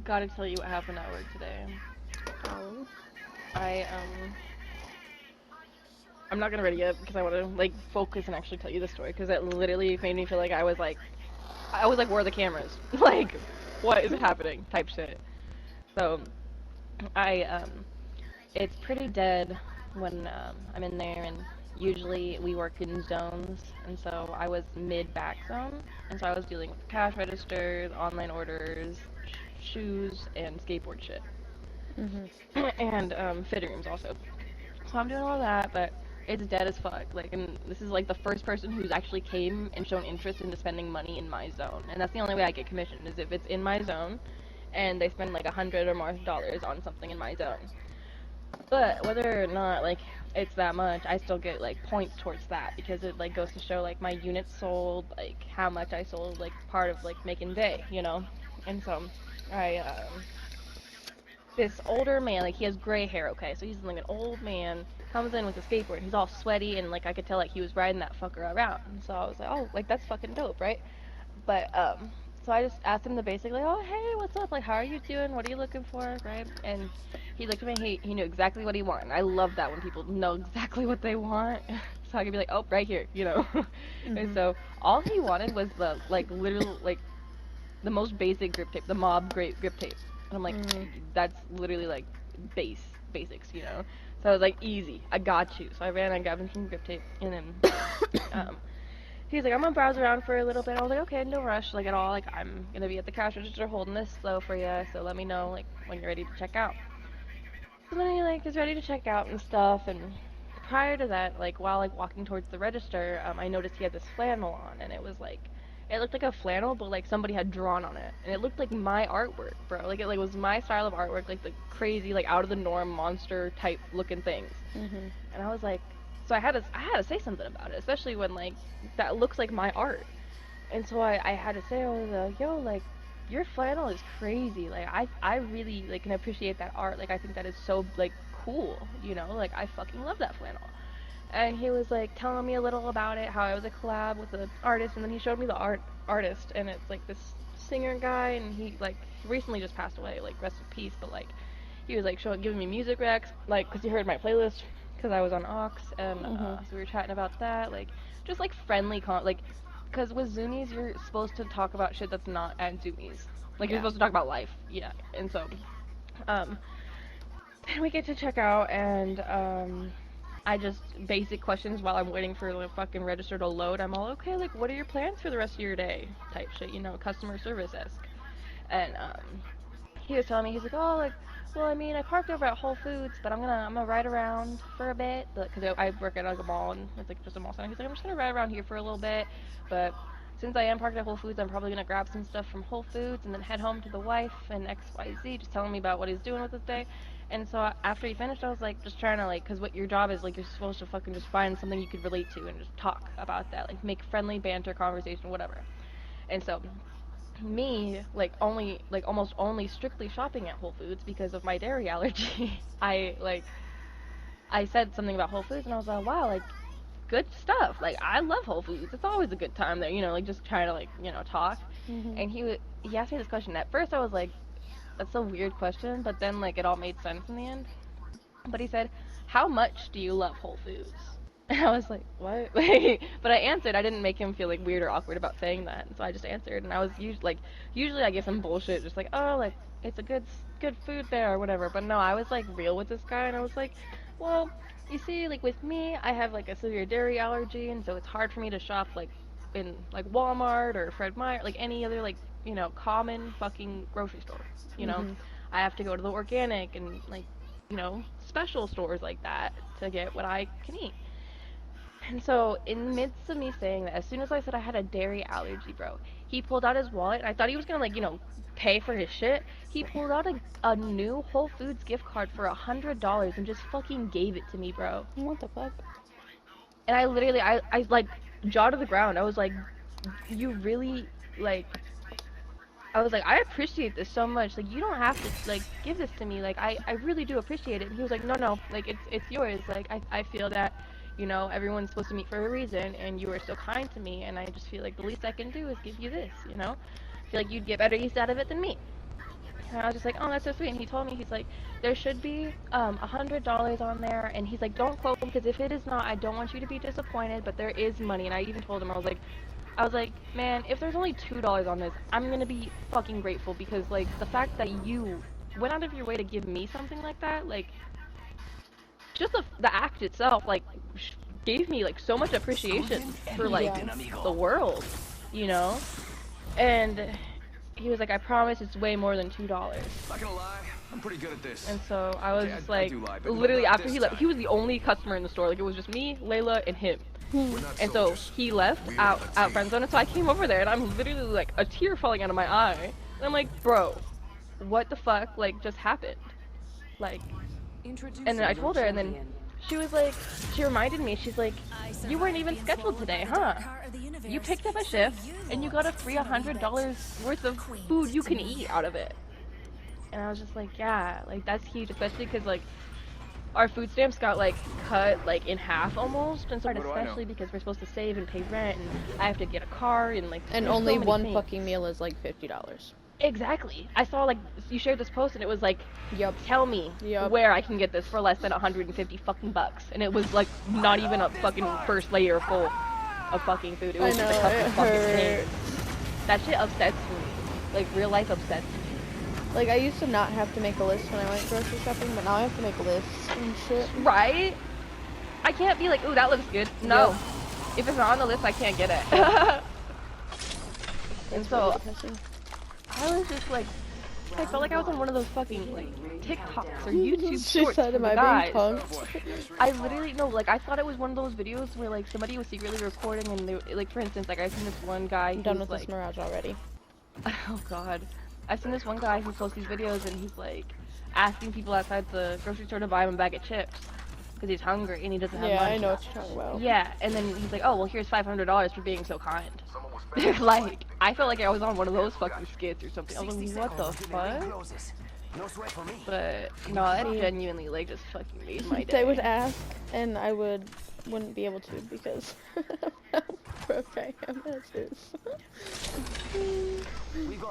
gotta tell you what happened at work today. Oh. I I'm not gonna read it yet because I want to like focus and actually tell you the story because it literally made me feel like I was like, where are the cameras? Like, what is happening? Type shit. So I it's pretty dead when I'm in there, and usually we work in zones, and so I was mid back zone, and so I was dealing with cash registers, online orders, shoes, and skateboard shit, Mhm. and fitting rooms also. So I'm doing all that, but it's dead as fuck. Like, and this is like the first person who's actually came and shown interest into spending money in my zone, and that's the only way I get commission is if it's in my zone, and they spend like $100 or more on something in my zone. But whether or not like it's that much, I still get like points towards that because it like goes to show like my units sold, like how much I sold, like part of like making day, you know. And so I this older man, like he has gray hair, okay, so he's like an old man, comes in with a skateboard. He's all sweaty and like I could tell like he was riding that fucker around. And so I was like, oh, like that's fucking dope, right? But so I just asked him the basic like, oh hey, what's up? Like how are you doing? What are you looking for, right? And he looked at me. He knew exactly what he wanted. I love that when people know exactly what they want. So I could be like, oh, right here, you know. And Mhm. so all he wanted was the like literal like the most basic grip tape, the mob grip tape. And I'm like, Mhm. that's literally like basics, you know. So I was like, easy, I got you. So I ran and grabbed him some grip tape, and then um, he's like, I'm gonna browse around for a little bit. I was like, okay, no rush, like at all. Like I'm gonna be at the cash register holding this slow for you, so let me know like when you're ready to check out. So then he like is ready to check out and stuff. And prior to that, like while like walking towards the register, I noticed he had this flannel on, and it was like it looked like a flannel, but like somebody had drawn on it, and it looked like my artwork, bro. Like it like was my style of artwork, like the crazy like out of the norm monster type looking things. Mhm. And I was like, so I had to say something about it, especially when like that looks like my art. And so I had to say, I was like, yo, like, your flannel is crazy. Like, I really, like, can appreciate that art. Like, I think that is so, like, cool, you know? Like, I fucking love that flannel. And he was, like, telling me a little about it, how I was a collab with an artist, and then he showed me the artist, and it's, like, this singer guy, and he, like, recently just passed away, like, rest in peace, but, like, he was, like, giving me music recs, like, because he heard my playlist, because I was on Aux, and, Mhm. so we were chatting about that, like, just, like, friendly, like, because with Zoomies, you're supposed to talk about shit that's not at Zoomies. Like, you're Yeah. supposed to talk about life. Yeah. And so, um, then we get to check out, and, I just, basic questions while I'm waiting for the fucking register to load. I'm all, okay, like, what are your plans for the rest of your day? Type shit, you know, customer service-esque. And, he was telling me, he's like, oh, like, well, I mean, I parked over at Whole Foods, but I'm gonna ride around for a bit, because I work at like a mall, and it's like just a mall center. He's like, I'm just gonna ride around here for a little bit, but since I am parked at Whole Foods, I'm probably gonna grab some stuff from Whole Foods and then head home to the wife and XYZ, just telling me about what he's doing with his day. And so after he finished, I was like, just trying to like, cause what your job is like, you're supposed to fucking just find something you could relate to and just talk about that, like make friendly banter, conversation, whatever. And so me like only like almost only strictly shopping at Whole Foods because of my dairy allergy. I said something about Whole Foods and I was like, wow, like good stuff. Like I love Whole Foods. It's always a good time there, you know, like just trying to like, you know, talk. Mhm. And he asked me this question. At first I was like, that's a weird question, but then like it all made sense in the end. But he said, "How much do you love Whole Foods?" And I was like, "What?" But I answered. I didn't make him feel like weird or awkward about saying that, and so I just answered. And I was usually I give some bullshit, just like, "Oh, like it's a good food there or whatever." But no, I was like real with this guy, and I was like, "Well, you see, like with me, I have like a severe dairy allergy, and so it's hard for me to shop like in like Walmart or Fred Meyer, like any other like common fucking grocery store. You know, Mhm. I have to go to the organic and like special stores like that to get what I can eat. And so, in the midst of me saying that, as soon as I said I had a dairy allergy, bro, he pulled out his wallet. And I thought he was gonna, like, pay for his shit. He pulled out a new Whole Foods gift card for $100 and just fucking gave it to me, bro. What the fuck? And I literally, I like, jaw to the ground. I was like, you really, like, I was like, I appreciate this so much. Like, you don't have to like give this to me. Like, I really do appreciate it. And he was like, no, no, like it's yours. Like, I feel that, everyone's supposed to meet for a reason, and you were so kind to me, and I just feel like the least I can do is give you this. I feel like you'd get better use out of it than me. And I was just like, oh, that's so sweet. And he told me, he's like, there should be $100 on there. And he's like, don't quote him, because if it is not, I don't want you to be disappointed, but there is money. And I even told him, I was like, man, if there's only $2 on this, I'm gonna be fucking grateful, because like the fact that you went out of your way to give me something like that, like just the act itself, like gave me like so much appreciation for like the world, you know? And he was like, I promise it's way more than $2. Not gonna lie, I'm pretty good at this. And so I was Okay, just I like, do lie, but literally not after this he left, time. he was the only customer in the store. Like it was just me, Layla, and him. We're not And so soldiers. he left We are out a team. friend zone, and so I came over there, and I'm literally like a tear falling out of my eye. And I'm like, bro, what the fuck like just happened? Like, and then I told her, and then she was like, she reminded me, she's like, you weren't even scheduled today, huh? You picked up a shift, and you got a free $100 worth of food you can eat out of it. And I was just like, yeah, like that's huge, especially because like our food stamps got like cut like in half almost, and so What do I know? especially because we're supposed to save and pay rent, and I have to get a car, and like And there's so only many one things. fucking meal is like $50. Exactly. I saw like you shared this post, and it was like, Yup. tell me Yup. where I can get this for less than 150 fucking bucks, and it was like not even a fucking first layer full of fucking food. It I was know, just a couple it fucking hurts. things. That shit upsets me. Like real life upsets me. Like, I used to not have to make a list when I went grocery shopping, but now I have to make lists and shit. Right? I can't be like, ooh, that looks good. No. Yep. If it's not on the list, I can't get it. And It's so really depressing. I was just like, I felt like I was on one of those fucking like TikToks or YouTube She shorts said, from am the I being guys. punked? I literally no, like I thought it was one of those videos where like somebody was secretly recording, and they like, for instance, like I seen this one guy I'm done who's with like, this mirage already. oh god, I seen this one guy who posts these videos, and he's like asking people outside the grocery store to buy him a bag of chips because he's hungry and he doesn't have Yeah, money. I know what you're talking about. Yeah, and then he's like, oh well, here's $500 for being so kind. Like, I felt like I was on one of those fucking skits or something. I was like, what the fuck? But no, that genuinely like just fucking made my day. They would ask, and I wouldn't be able to because how broke I am at this.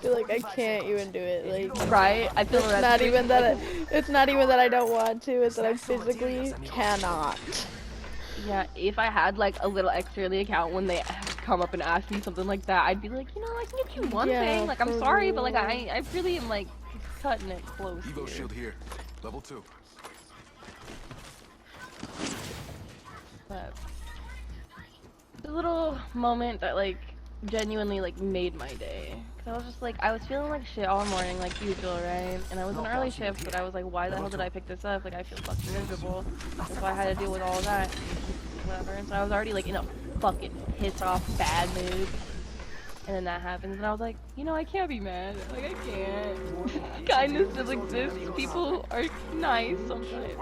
Feel like I can't even do it. Like, Right? I feel it's that's not really, even that. like, It's not even that I don't want to. It's that I physically cannot. yeah, if I had like a little extra in the account when they come up and ask me something like that, I'd be like, you know, I can get you one Yeah, thing. Like, I'm for sorry, but like real. I really am like cutting it close. Evo here. shield here. Level 2. But the little moment that like genuinely like made my day. Cause I was just like, I was feeling like shit all morning, like you feel, right? And I was an early shift, but I was like, why the hell did I pick this up? Like I feel fucking miserable. And so I had to deal with all of that, whatever. And so I was already like in a fucking pissed off bad mood. And then that happens, and I was like, you know, I can't be mad. Like I can't. Kindness still exists. People are nice sometimes.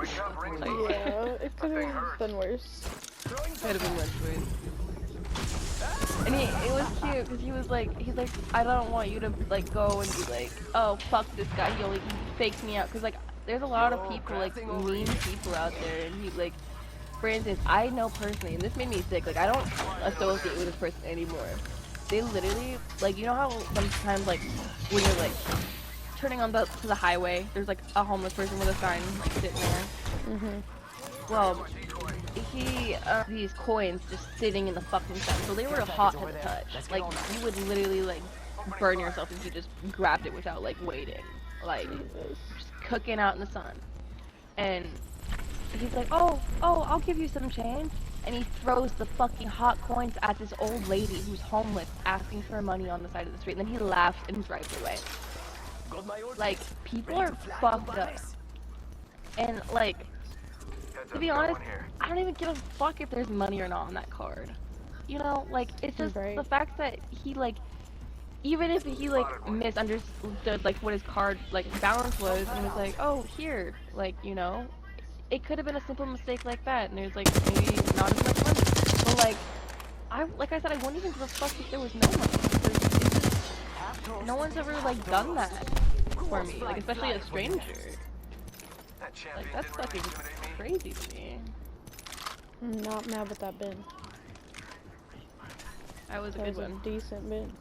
Like, Yeah, it could have been worse. could have been much worse. And it was cute because he's like, I don't want you to like go and be like, oh fuck this guy, he fakes me out. Cause like there's a lot of people like mean people out there, and he like, for instance, I know personally, and this made me sick. Like I don't associate with this person anymore. They literally like, you know how sometimes like when you're like turning on to the highway, there's like a homeless person with a sign like sitting there. Mhm. Well, he these coins just sitting in the fucking sun, so they were hot to the touch. Like you would literally like burn yourself if you just grabbed it without like waiting, like just cooking out in the sun. And he's like, oh, I'll give you some change. And he throws the fucking hot coins at this old lady who's homeless, asking for money on the side of the street. And then he laughs and drives away. Like people are fucked up. And like, to be honest, I don't even give a fuck if there's money or not on that card. You know, like, it's just Right. the fact that he, like, even if he, like, misunderstood, like, what his card, like, balance was, and was like, oh, here, like, you know, it could have been a simple mistake like that, and there's, like, maybe not as much money. But, like I said, I wouldn't even give a fuck if there was no money. Because it's just, no one's ever, like, done that for me, like, especially a stranger. Like, that's fucking crazy to me. I'm not mad with that bin. That was a That good was a one. decent bin.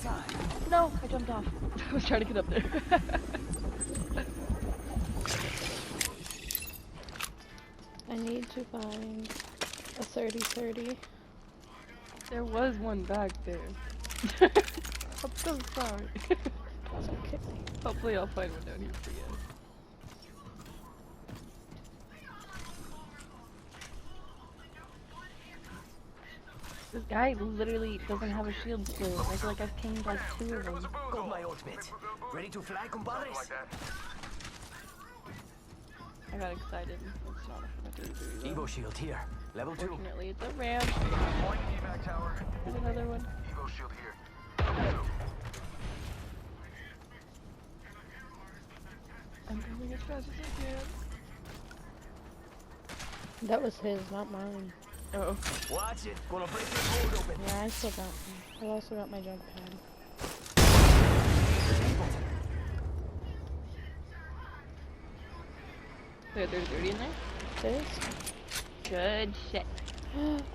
time. No, I jumped off. I was trying to get up there. I need to find a 30-30. There was one back there. I'm so sorry. It's okay. Hopefully I'll find one down here for you. This guy literally doesn't have a shield still. I feel like I've pinged like 2 of them. Got my ultimate. Ready to fly, compadres? I got excited. It's not a 3-3 though. Evo shield here. Level 2. Fortunately, it's a ramp. Point evac tower. There's another one. Evo shield here. Level 2. I'm coming as fast as I can. That was his, not mine. Oh. Watch it. Gonna break this hold open. Yeah, I still got one. I've also got my jump pad. There's 30 in there? This? Good shit.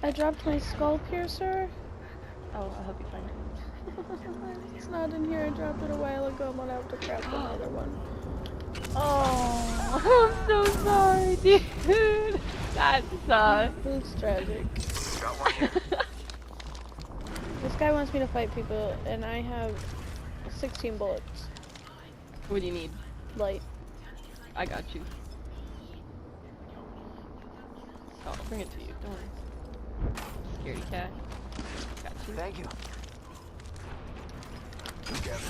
I dropped my skull piercer. Oh, I'll help you find it. It's not in here. I dropped it a while ago. I'm gonna have to grab another one. Oh, I'm so sorry, dude. That sucks. It's tragic. Got one here. This guy wants me to fight people, and I have 16 bullets. What do you need? Light. I got you. Oh, I'll bring it to you. Don't worry. Scaredy cat. Got you. Thank you.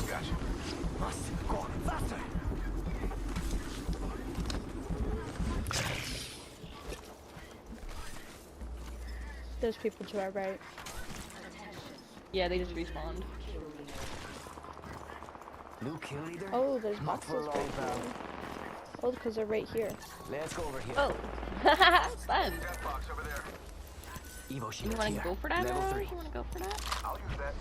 Got you. Must go faster. There's people to our right. Yeah, they just respawned. New kill leader? Oh, there's Not for boxes long, right pal. there. Oh, because they're right here. Let's go over here. Oh. Fun. Death box over there. Evo shield You wanna here. go for that, Level Rose? 3. You wanna go for that? I'll use that.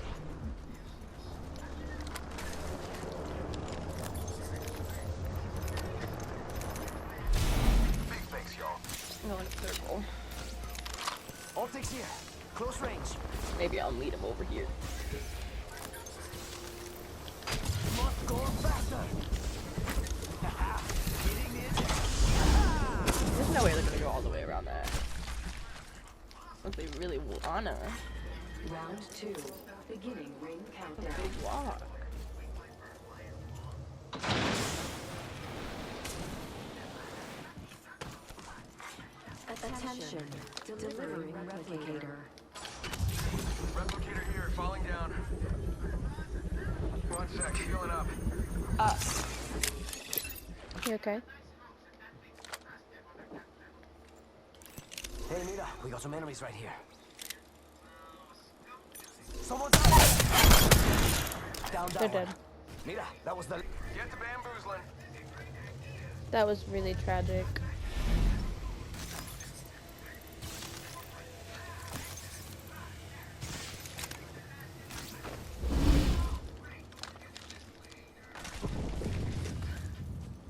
Big thanks, y'all. I'm going to circle. Optics here. Close range. Maybe I'll meet him over here. Must go faster. Haha. Hitting the edge. There's no way they're gonna go all the way around that. Unless they really wanna. Round 2. Beginning ring countdown. Big walk. Attention. Delivering replicator. Replicator here, falling down. 1 sec, healing up. You okay? Hey, Mira, we got some enemies right here. Someone's out! Down, They're dead. Mira, that was the... Get to bamboozling. That was really tragic.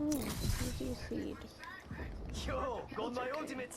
Oh, easy seed. Yo, got my ultimate!